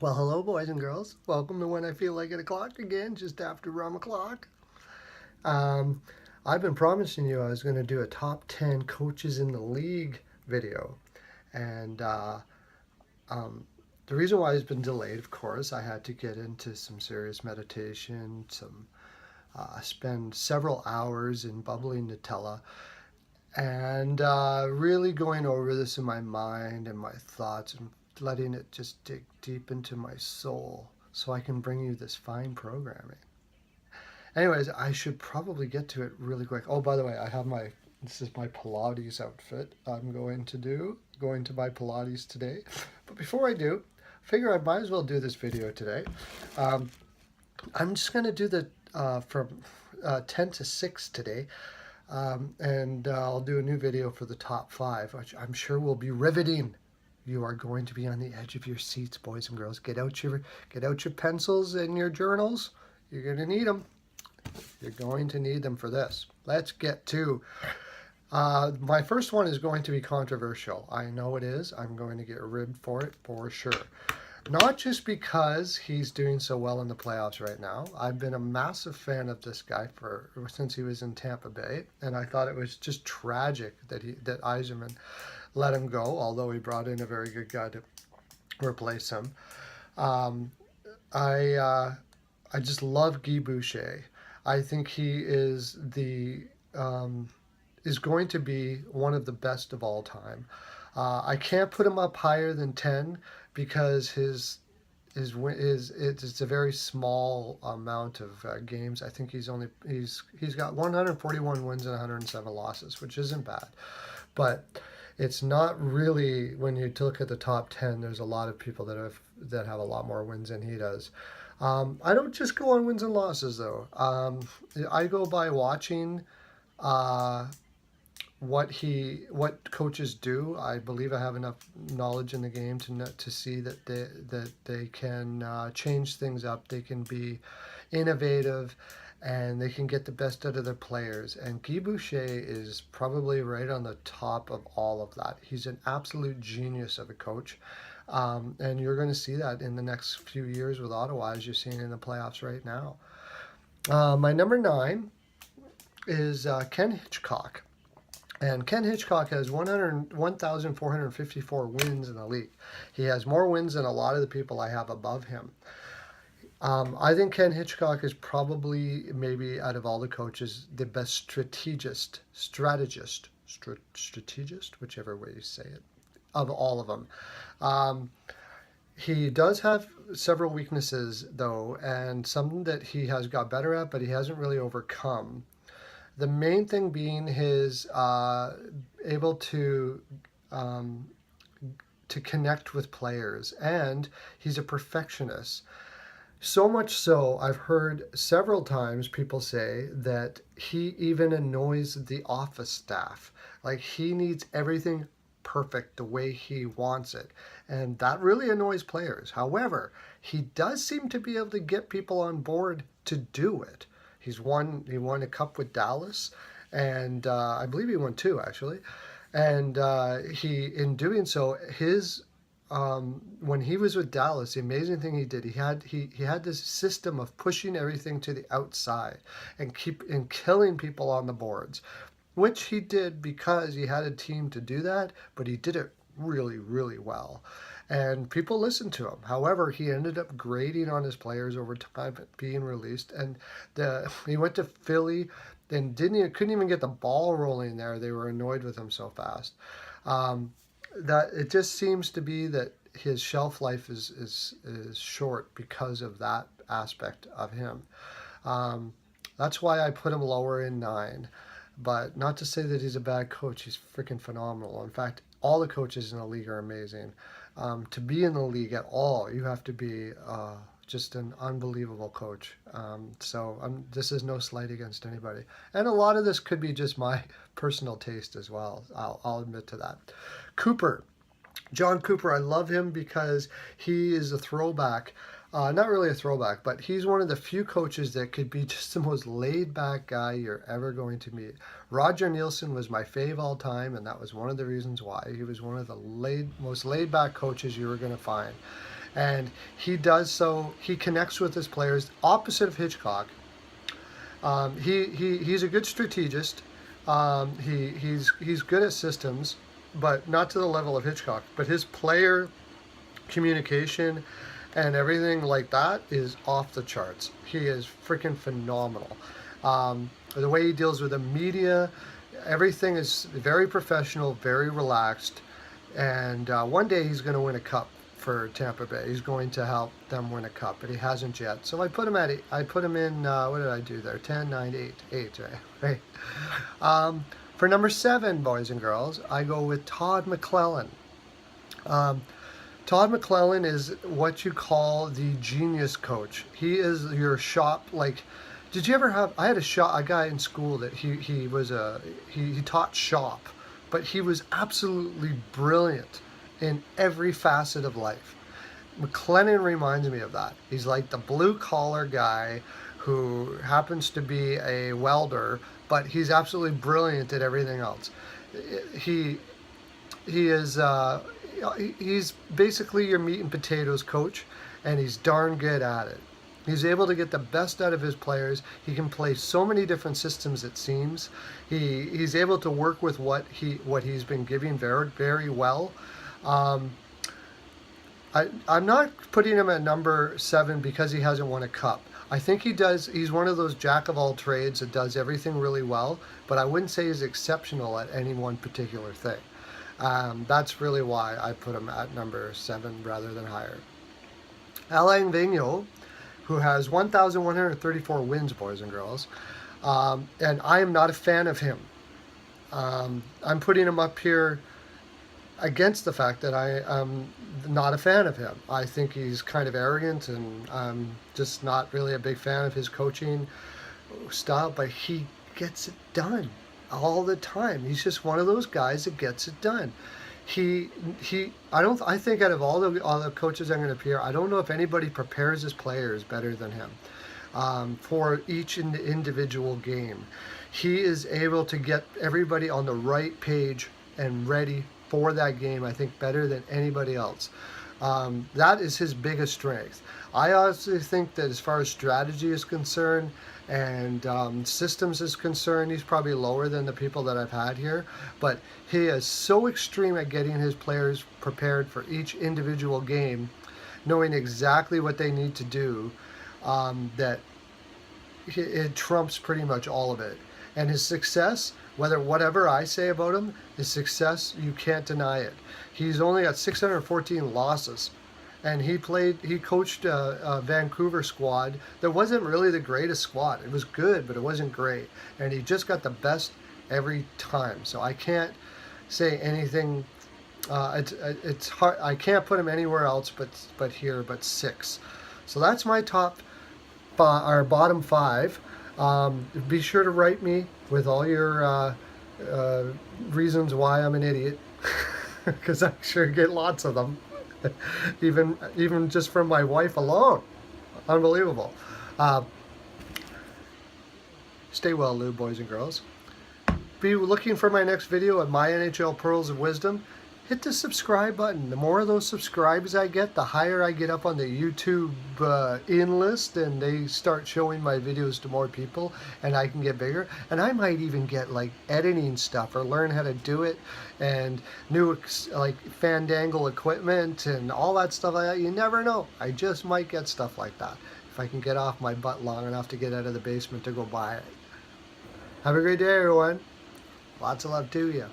Well, hello, boys and girls. Welcome to When I Feel Like It O'Clock again, just after rum o'clock. Um, I've been promising you I was going to do a top 10 coaches in the league video. And um, the reason why it's been delayed, of course, I had to get into some serious meditation, spend several hours in bubbly Nutella, and really going over this in my mind and my thoughts and letting it just dig deep into my soul so I can bring you this fine programming. Anyways, I should probably get to it really quick. Oh, by the way, this is my Pilates outfit I'm going to my Pilates today. But before I do, I figure I might as well do this video today. Um, I'm just going to do the from 10 to 6 today. And I'll do a new video for the top 5, which I'm sure will be riveting. You are going to be on the edge of your seats, boys and girls. Get out your pencils and your journals. You're going to need them. You're going to need them for this. Let's get to my first one is going to be controversial. I know it is. I'm going to get ribbed for it for sure. Not just because he's doing so well in the playoffs right now. I've been a massive fan of this guy since he was in Tampa Bay, and I thought it was just tragic that Yzerman let him go, although he brought in a very good guy to replace him. Um, I just love Guy Boucher. I think he is going to be one of the best of all time. I can't put him up higher than 10 because it's a very small amount of games. I think he's got 141 wins and 107 losses, which isn't bad, but it's not really, when you look at the top 10. There's a lot of people that have a lot more wins than he does. I don't just go on wins and losses though. I go by watching what coaches do. I believe I have enough knowledge in the game to see that they can change things up. They can be innovative, and they can get the best out of their players. And Guy Boucher is probably right on the top of all of that. He's an absolute genius of a coach. And you're going to see that in the next few years with Ottawa, as you're seeing in the playoffs right now. My number 9 is Ken Hitchcock. And Ken Hitchcock has 1,454 wins in the league. He has more wins than a lot of the people I have above him. I think Ken Hitchcock is probably, maybe out of all the coaches, the best strategist, whichever way you say it, of all of them. He does have several weaknesses, though, and some that he has got better at, but he hasn't really overcome. The main thing being his able to connect with players, and he's a perfectionist. So much so, I've heard several times people say that he even annoys the office staff. Like, he needs everything perfect the way he wants it. And that really annoys players. However, he does seem to be able to get people on board to do it. He won a cup with Dallas, and I believe he won 2 actually. And in doing so, when he was with Dallas, the amazing thing he did, he had this system of pushing everything to the outside and killing people on the boards, which he did because he had a team to do that, but he did it really, really well. And people listened to him. However, he ended up grading on his players over time being released. And he went to Philly and couldn't even get the ball rolling there. They were annoyed with him so fast. That it just seems to be that his shelf life is short because of that aspect of him. That's why I put him lower in 9. But not to say that he's a bad coach. He's freaking phenomenal. In fact, all the coaches in the league are amazing. To be in the league at all, you have to be just an unbelievable coach. This is no slight against anybody. And a lot of this could be just my personal taste as well. I'll admit to that. John Cooper, I love him because he is a throwback. Not really a throwback, but he's one of the few coaches that could be just the most laid-back guy you're ever going to meet. Roger Nielsen was my fave all time, and that was one of the reasons why. He was one of the most laid-back coaches you were going to find. And he does so, he connects with his players, opposite of Hitchcock. He's a good strategist. He's good at systems, but not to the level of Hitchcock. But his player communication and everything like that is off the charts. He is freaking phenomenal. The way he deals with the media, everything is very professional, very relaxed. And one day he's going to win a cup for Tampa Bay. He's going to help them win a cup, but he hasn't yet. So I put him at 8. I put him in, what did I do there? 10, 9, 8. 8, right? For number 7, boys and girls, I go with Todd McClellan. Todd McClellan is what you call the genius coach. He is your shop, like, did you ever have, I had a guy in school that he taught shop, but he was absolutely brilliant in every facet of life. McClellan reminds me of that. He's like the blue collar guy who happens to be a welder, but he's absolutely brilliant at everything else. He is, he's basically your meat and potatoes coach, and he's darn good at it. He's able to get the best out of his players. He can play so many different systems, it seems. He's able to work with what he's been giving very, very well. I'm not putting him at number 7 because he hasn't won a cup. I think he's one of those jack of all trades that does everything really well, but I wouldn't say he's exceptional at any one particular thing. That's really why I put him at number 7 rather than higher. Alain Vigneault, who has 1,134 wins, boys and girls, and I am not a fan of him. I'm putting him up here against the fact that I am not a fan of him. I think he's kind of arrogant, and I'm just not really a big fan of his coaching style, but he gets it done all the time. He's just one of those guys that gets it done. I think out of all the coaches I'm going to appear, I don't know if anybody prepares his players better than him for each individual game. He is able to get everybody on the right page and ready for that game, I think, better than anybody else. That is his biggest strength. I honestly think that as far as strategy is concerned and systems is concerned, he's probably lower than the people that I've had here. But he is so extreme at getting his players prepared for each individual game, knowing exactly what they need to do, that it trumps pretty much all of it. And his success, whatever I say about him, his success, you can't deny it. He's only got 614 losses. And he coached a Vancouver squad that wasn't really the greatest squad. It was good, but it wasn't great. And he just got the best every time. So I can't say anything. It's hard. I can't put him anywhere else but here, but 6. So that's my bottom 5. Be sure to write me with all your reasons why I'm an idiot, because I'm sure you get lots of them. even just from my wife alone. Unbelievable. Stay well, Lou, boys and girls. Be looking for my next video at My NHL Pearls of Wisdom. Hit the subscribe button. The more of those subscribes I get, the higher I get up on the YouTube in list, and they start showing my videos to more people, and I can get bigger. And I might even get like editing stuff or learn how to do it, and new like Fandangle equipment and all that stuff like that. You never know. I just might get stuff like that if I can get off my butt long enough to get out of the basement to go buy it. Have a great day, everyone. Lots of love to you.